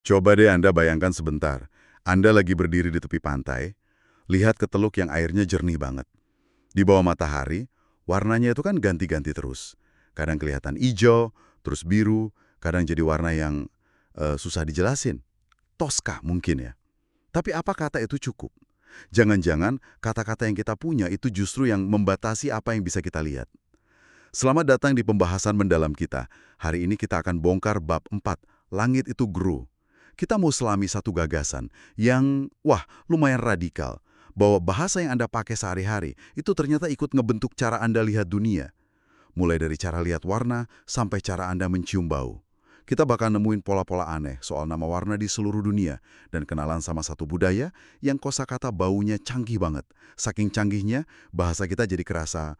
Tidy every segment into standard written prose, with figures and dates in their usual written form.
Coba deh Anda bayangkan sebentar. Anda lagi berdiri di tepi pantai, lihat ke teluk yang airnya jernih banget. Di bawah matahari, warnanya itu kan ganti-ganti terus. Kadang kelihatan hijau, terus biru, kadang jadi warna yang susah dijelasin. Toska mungkin ya. Tapi apa kata itu cukup? Jangan-jangan kata-kata yang kita punya itu justru yang membatasi apa yang bisa kita lihat. Selamat datang di pembahasan mendalam kita. Hari ini kita akan bongkar bab 4, Langit itu Gru. Kita mau selami satu gagasan yang, lumayan radikal. Bahwa bahasa yang Anda pakai sehari-hari itu ternyata ikut ngebentuk cara Anda lihat dunia. Mulai dari cara lihat warna sampai cara Anda mencium bau. Kita bakal nemuin pola-pola aneh soal nama warna di seluruh dunia dan kenalan sama satu budaya yang kosakata baunya canggih banget. Saking canggihnya, bahasa kita jadi kerasa,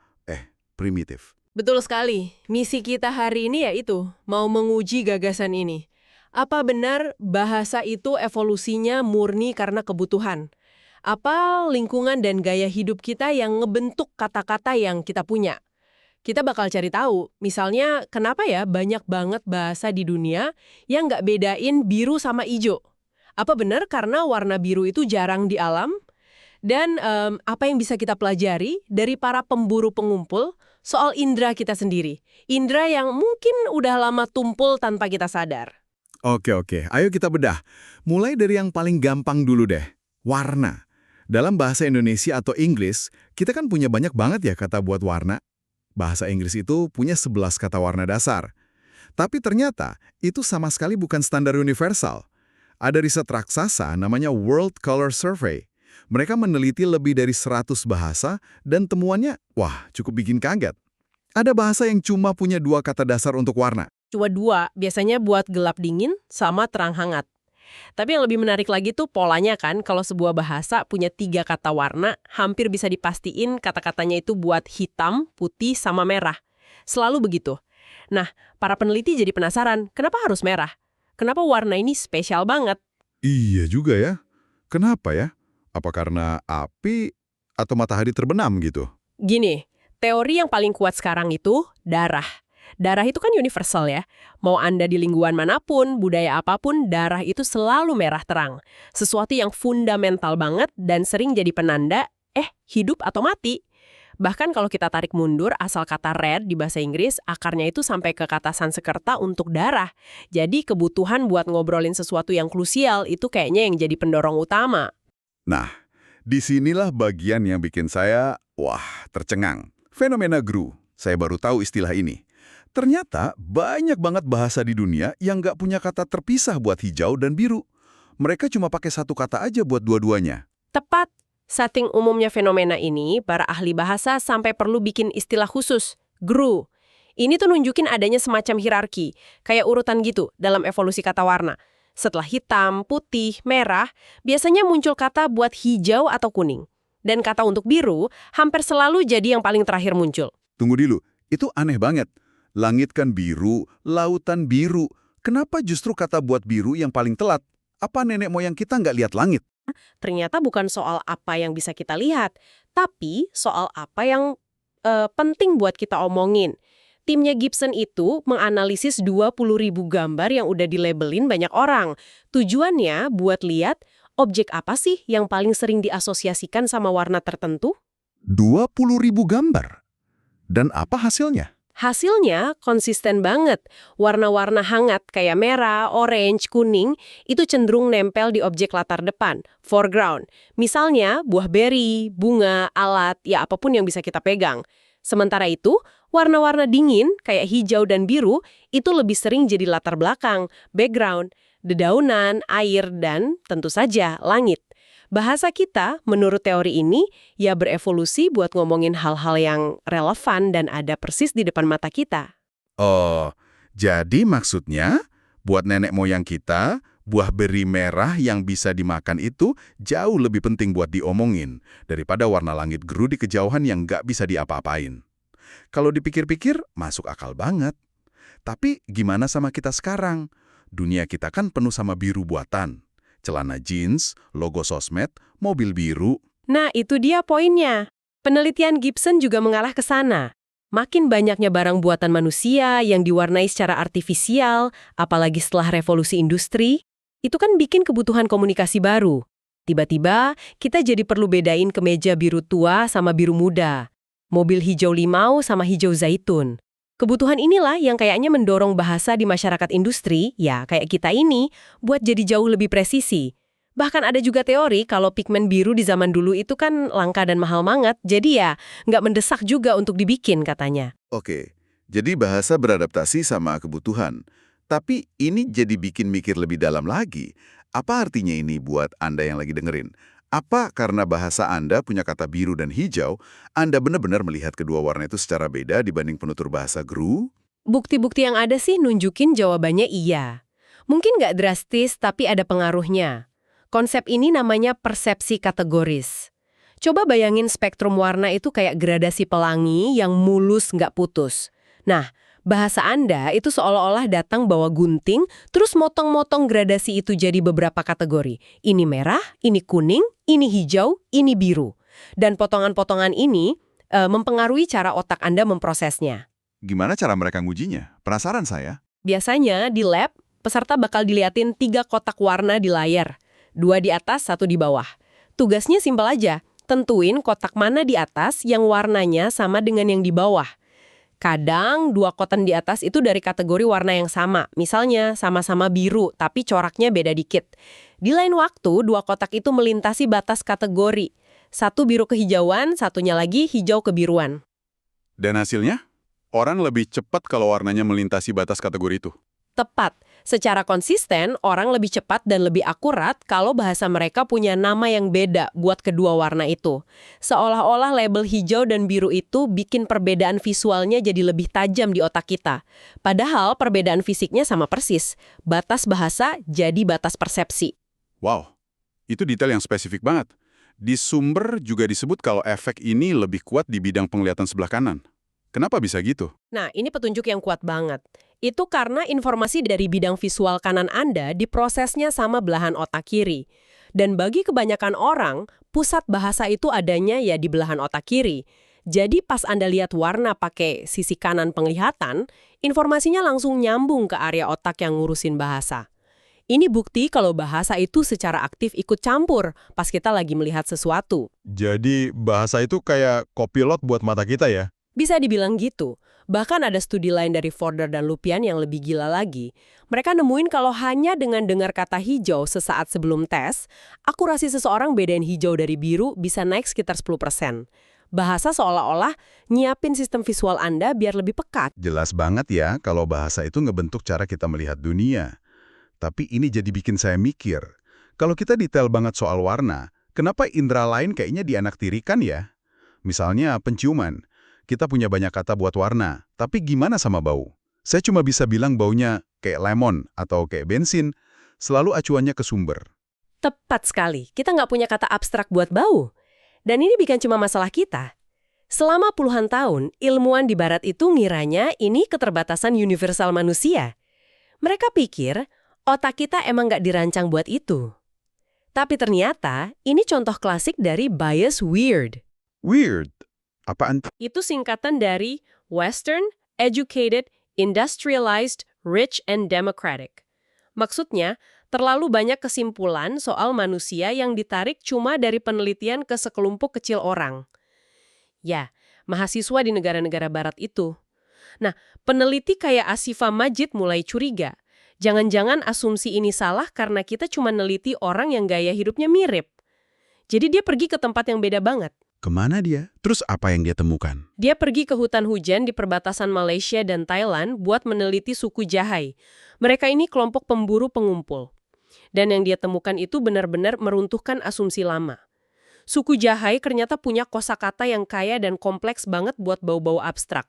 primitif. Betul sekali. Misi kita hari ini yaitu mau menguji gagasan ini. Apa benar bahasa itu evolusinya murni karena kebutuhan? Apa lingkungan dan gaya hidup kita yang ngebentuk kata-kata yang kita punya? Kita bakal cari tahu, misalnya kenapa ya banyak banget bahasa di dunia yang nggak bedain biru sama ijo? Apa benar karena warna biru itu jarang di alam? Dan apa yang bisa kita pelajari dari para pemburu pengumpul soal indera kita sendiri? Indera yang mungkin udah lama tumpul tanpa kita sadar. Oke. Ayo kita bedah. Mulai dari yang paling gampang dulu deh. Warna. Dalam bahasa Indonesia atau Inggris, kita kan punya banyak banget ya kata buat warna. Bahasa Inggris itu punya 11 kata warna dasar. Tapi ternyata, itu sama sekali bukan standar universal. Ada riset raksasa namanya World Color Survey. Mereka meneliti lebih dari 100 bahasa dan temuannya, cukup bikin kaget. Ada bahasa yang cuma punya 2 kata dasar untuk warna. Cuma 2, biasanya buat gelap dingin sama terang hangat. Tapi yang lebih menarik lagi tuh polanya kan, kalau sebuah bahasa punya 3 kata warna, hampir bisa dipastiin kata-katanya itu buat hitam, putih, sama merah. Selalu begitu. Nah, para peneliti jadi penasaran, kenapa harus merah? Kenapa warna ini spesial banget? Iya juga ya. Kenapa ya? Apa karena api atau matahari terbenam gitu? Gini, teori yang paling kuat sekarang itu darah. Darah itu kan universal ya. Mau Anda di lingkungan manapun, budaya apapun, darah itu selalu merah terang. Sesuatu yang fundamental banget dan sering jadi penanda, hidup atau mati. Bahkan kalau kita tarik mundur, asal kata red di bahasa Inggris, akarnya itu sampai ke kata Sanskerta untuk darah. Jadi kebutuhan buat ngobrolin sesuatu yang krusial itu kayaknya yang jadi pendorong utama. Nah, disinilah bagian yang bikin saya, tercengang. Fenomena Gru, saya baru tahu istilah ini. Ternyata banyak banget bahasa di dunia yang nggak punya kata terpisah buat hijau dan biru. Mereka cuma pakai satu kata aja buat dua-duanya. Tepat. Saking umumnya fenomena ini, para ahli bahasa sampai perlu bikin istilah khusus, GRU. Ini tuh nunjukin adanya semacam hierarki, kayak urutan gitu dalam evolusi kata warna. Setelah hitam, putih, merah, biasanya muncul kata buat hijau atau kuning. Dan kata untuk biru hampir selalu jadi yang paling terakhir muncul. Tunggu dulu, itu aneh banget. Langit kan biru, lautan biru. Kenapa justru kata buat biru yang paling telat? Apa nenek moyang kita nggak lihat langit? Ternyata bukan soal apa yang bisa kita lihat, tapi soal apa yang penting buat kita omongin. Timnya Gibson itu menganalisis 20.000 gambar yang udah dilabelin banyak orang. Tujuannya buat lihat objek apa sih yang paling sering diasosiasikan sama warna tertentu? 20.000 gambar. Dan apa hasilnya? Hasilnya konsisten banget. Warna-warna hangat kayak merah, orange, kuning itu cenderung nempel di objek latar depan, foreground. Misalnya buah beri, bunga, alat, ya apapun yang bisa kita pegang. Sementara itu, warna-warna dingin kayak hijau dan biru itu lebih sering jadi latar belakang, background, dedaunan, air, dan tentu saja langit. Bahasa kita, menurut teori ini, ya berevolusi buat ngomongin hal-hal yang relevan dan ada persis di depan mata kita. Oh, jadi maksudnya buat nenek moyang kita, buah beri merah yang bisa dimakan itu jauh lebih penting buat diomongin daripada warna langit Gru di kejauhan yang nggak bisa diapa-apain. Kalau dipikir-pikir, masuk akal banget. Tapi gimana sama kita sekarang? Dunia kita kan penuh sama biru buatan. Celana jeans, logo sosmed, mobil biru. Nah, itu dia poinnya. Penelitian Gibson juga mengarah ke sana. Makin banyaknya barang buatan manusia yang diwarnai secara artifisial, apalagi setelah revolusi industri, Itu kan bikin kebutuhan komunikasi baru. Tiba-tiba, kita jadi perlu bedain kemeja biru tua sama biru muda. Mobil hijau limau sama hijau zaitun. Kebutuhan inilah yang kayaknya mendorong bahasa di masyarakat industri, ya kayak kita ini, buat jadi jauh lebih presisi. Bahkan ada juga teori kalau pigmen biru di zaman dulu itu kan langka dan mahal banget, jadi ya nggak mendesak juga untuk dibikin katanya. Oke, jadi bahasa beradaptasi sama kebutuhan. Tapi ini jadi bikin mikir lebih dalam lagi. Apa artinya ini buat Anda yang lagi dengerin? Apa karena bahasa Anda punya kata biru dan hijau, Anda benar-benar melihat kedua warna itu secara beda dibanding penutur bahasa GRU? Bukti-bukti yang ada sih nunjukin jawabannya iya. Mungkin nggak drastis, tapi ada pengaruhnya. Konsep ini namanya persepsi kategoris. Coba bayangin spektrum warna itu kayak gradasi pelangi yang mulus nggak putus. Nah, bahasa Anda itu seolah-olah datang bawa gunting, terus motong-motong gradasi itu jadi beberapa kategori. Ini merah, ini kuning, ini hijau, ini biru. Dan potongan-potongan ini mempengaruhi cara otak Anda memprosesnya. Gimana cara mereka ngujinya? Penasaran saya. Biasanya di lab, peserta bakal diliatin 3 kotak warna di layar. 2 di atas, 1 di bawah. Tugasnya simpel aja, tentuin kotak mana di atas yang warnanya sama dengan yang di bawah. Kadang 2 kotak di atas itu dari kategori warna yang sama. Misalnya sama-sama biru, tapi coraknya beda dikit. Di lain waktu, 2 kotak itu melintasi batas kategori. 1 biru kehijauan, satunya lagi hijau kebiruan. Dan hasilnya? Orang lebih cepat kalau warnanya melintasi batas kategori itu. Tepat. Secara konsisten, orang lebih cepat dan lebih akurat kalau bahasa mereka punya nama yang beda buat kedua warna itu. Seolah-olah label hijau dan biru itu bikin perbedaan visualnya jadi lebih tajam di otak kita. Padahal perbedaan fisiknya sama persis. Batas bahasa jadi batas persepsi. Wow, itu detail yang spesifik banget. Di sumber juga disebut kalau efek ini lebih kuat di bidang penglihatan sebelah kanan. Kenapa bisa gitu? Nah, ini petunjuk yang kuat banget. Itu karena informasi dari bidang visual kanan Anda diprosesnya sama belahan otak kiri. Dan bagi kebanyakan orang, pusat bahasa itu adanya ya di belahan otak kiri. Jadi pas Anda lihat warna pakai sisi kanan penglihatan, informasinya langsung nyambung ke area otak yang ngurusin bahasa. Ini bukti kalau bahasa itu secara aktif ikut campur pas kita lagi melihat sesuatu. Jadi bahasa itu kayak kopilot buat mata kita ya? Bisa dibilang gitu. Bahkan ada studi lain dari Forder dan Lupien yang lebih gila lagi. Mereka nemuin kalau hanya dengan dengar kata hijau sesaat sebelum tes, akurasi seseorang bedain hijau dari biru bisa naik sekitar 10%. Bahasa seolah-olah nyiapin sistem visual Anda biar lebih pekat. Jelas banget ya kalau bahasa itu ngebentuk cara kita melihat dunia. Tapi ini jadi bikin saya mikir, kalau kita detail banget soal warna, kenapa indera lain kayaknya dianaktirikan ya? Misalnya penciuman. Kita punya banyak kata buat warna, tapi gimana sama bau? Saya cuma bisa bilang baunya kayak lemon atau kayak bensin, selalu acuannya ke sumber. Tepat sekali, kita nggak punya kata abstrak buat bau. Dan ini bukan cuma masalah kita. Selama puluhan tahun, ilmuwan di barat itu ngiranya ini keterbatasan universal manusia. Mereka pikir, otak kita emang nggak dirancang buat itu. Tapi ternyata, ini contoh klasik dari bias weird. Weird. Apaan? Itu singkatan dari Western, Educated, Industrialized, Rich, and Democratic. Maksudnya, terlalu banyak kesimpulan soal manusia yang ditarik cuma dari penelitian ke sekelompok kecil orang. Ya, mahasiswa di negara-negara barat itu. Nah, peneliti kayak Asifa Majid mulai curiga. Jangan-jangan asumsi ini salah karena kita cuma neliti orang yang gaya hidupnya mirip. Jadi dia pergi ke tempat yang beda banget. Kemana dia? Terus apa yang dia temukan? Dia pergi ke hutan hujan di perbatasan Malaysia dan Thailand buat meneliti suku Jahai. Mereka ini kelompok pemburu pengumpul. Dan yang dia temukan itu benar-benar meruntuhkan asumsi lama. Suku Jahai ternyata punya kosakata yang kaya dan kompleks banget buat bau-bau abstrak.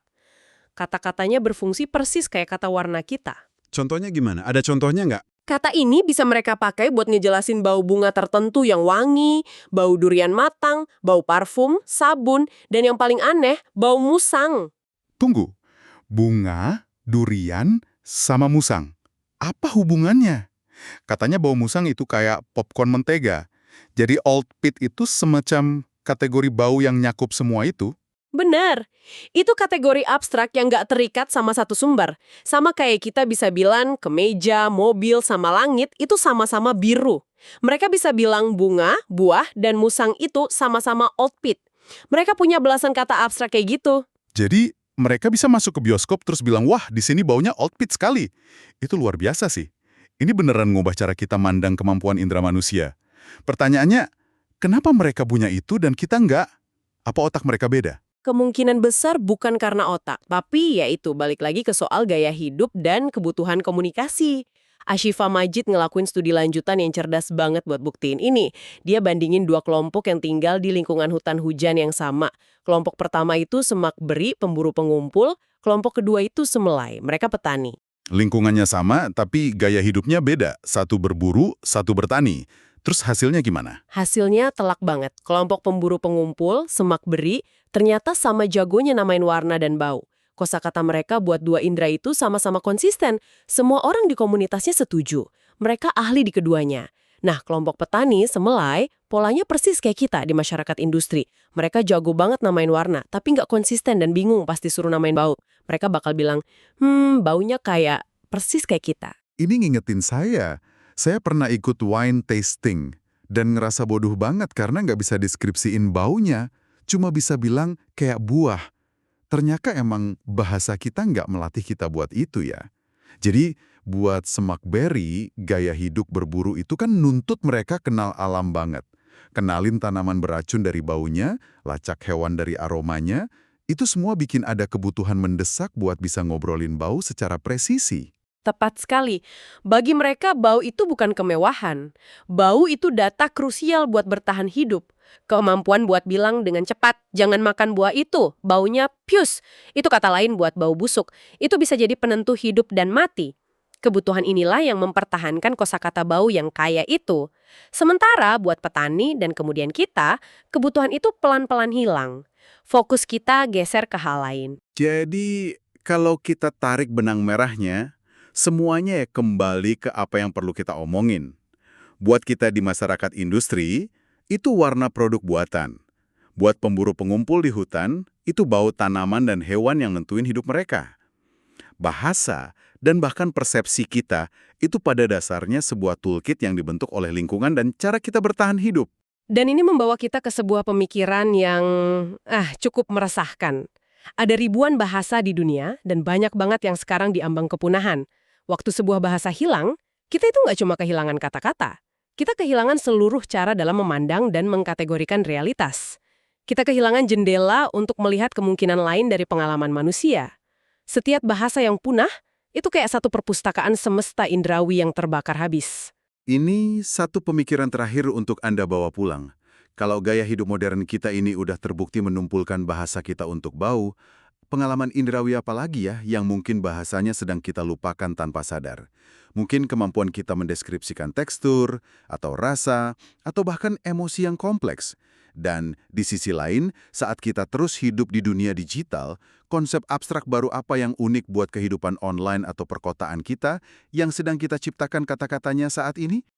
Kata-katanya berfungsi persis kayak kata warna kita. Contohnya gimana? Ada contohnya nggak? Kata ini bisa mereka pakai buat ngejelasin bau bunga tertentu yang wangi, bau durian matang, bau parfum, sabun, dan yang paling aneh, bau musang. Tunggu, bunga, durian, sama musang. Apa hubungannya? Katanya bau musang itu kayak popcorn mentega. Jadi old pit itu semacam kategori bau yang nyakup semua itu. Benar. Itu kategori abstrak yang nggak terikat sama satu sumber. Sama kayak kita bisa bilang kemeja, mobil, sama langit itu sama-sama biru. Mereka bisa bilang bunga, buah, dan musang itu sama-sama old peat. Mereka punya belasan kata abstrak kayak gitu. Jadi, mereka bisa masuk ke bioskop terus bilang, wah, di sini baunya old peat sekali. Itu luar biasa sih. Ini beneran ngubah cara kita mandang kemampuan indera manusia. Pertanyaannya, kenapa mereka punya itu dan kita enggak? Apa otak mereka beda? Kemungkinan besar bukan karena otak, tapi yaitu balik lagi ke soal gaya hidup dan kebutuhan komunikasi. Ashifa Majid ngelakuin studi lanjutan yang cerdas banget buat buktiin ini. Dia bandingin dua kelompok yang tinggal di lingkungan hutan hujan yang sama. Kelompok pertama itu semak beri, pemburu pengumpul. Kelompok kedua itu semelai, mereka petani. Lingkungannya sama, tapi gaya hidupnya beda. Satu berburu, satu bertani. Terus hasilnya gimana? Hasilnya telak banget. Kelompok pemburu pengumpul, semak beri, ternyata sama jagonya namain warna dan bau. Kosakata mereka buat dua indera itu sama-sama konsisten. Semua orang di komunitasnya setuju. Mereka ahli di keduanya. Nah, kelompok petani, semelai, polanya persis kayak kita di masyarakat industri. Mereka jago banget namain warna, tapi nggak konsisten dan bingung pas disuruh namain bau. Mereka bakal bilang, baunya kayak persis kayak kita. Ini ngingetin saya pernah ikut wine tasting dan ngerasa bodoh banget karena nggak bisa deskripsiin baunya, cuma bisa bilang kayak buah. Ternyata emang bahasa kita nggak melatih kita buat itu ya. Jadi buat semak beri, gaya hidup berburu itu kan nuntut mereka kenal alam banget. Kenalin tanaman beracun dari baunya, lacak hewan dari aromanya, itu semua bikin ada kebutuhan mendesak buat bisa ngobrolin bau secara presisi. Tepat sekali. Bagi mereka, bau itu bukan kemewahan. Bau itu data krusial buat bertahan hidup. Kemampuan buat bilang dengan cepat, jangan makan buah itu, baunya pius. Itu kata lain buat bau busuk. Itu bisa jadi penentu hidup dan mati. Kebutuhan inilah yang mempertahankan kosakata bau yang kaya itu. Sementara buat petani dan kemudian kita, kebutuhan itu pelan-pelan hilang. Fokus kita geser ke hal lain. Jadi, kalau kita tarik benang merahnya, semuanya ya kembali ke apa yang perlu kita omongin. Buat kita di masyarakat industri, itu warna produk buatan. Buat pemburu pengumpul di hutan, itu bau tanaman dan hewan yang nentuin hidup mereka. Bahasa dan bahkan persepsi kita itu pada dasarnya sebuah toolkit yang dibentuk oleh lingkungan dan cara kita bertahan hidup. Dan ini membawa kita ke sebuah pemikiran yang cukup meresahkan. Ada ribuan bahasa di dunia dan banyak banget yang sekarang diambang kepunahan. Waktu sebuah bahasa hilang, kita itu nggak cuma kehilangan kata-kata. Kita kehilangan seluruh cara dalam memandang dan mengkategorikan realitas. Kita kehilangan jendela untuk melihat kemungkinan lain dari pengalaman manusia. Setiap bahasa yang punah, itu kayak satu perpustakaan semesta indrawi yang terbakar habis. Ini satu pemikiran terakhir untuk Anda bawa pulang. Kalau gaya hidup modern kita ini udah terbukti menumpulkan bahasa kita untuk bau, pengalaman indrawi apa lagi ya yang mungkin bahasanya sedang kita lupakan tanpa sadar? Mungkin kemampuan kita mendeskripsikan tekstur, atau rasa, atau bahkan emosi yang kompleks. Dan di sisi lain, saat kita terus hidup di dunia digital, konsep abstrak baru apa yang unik buat kehidupan online atau perkotaan kita yang sedang kita ciptakan kata-katanya saat ini?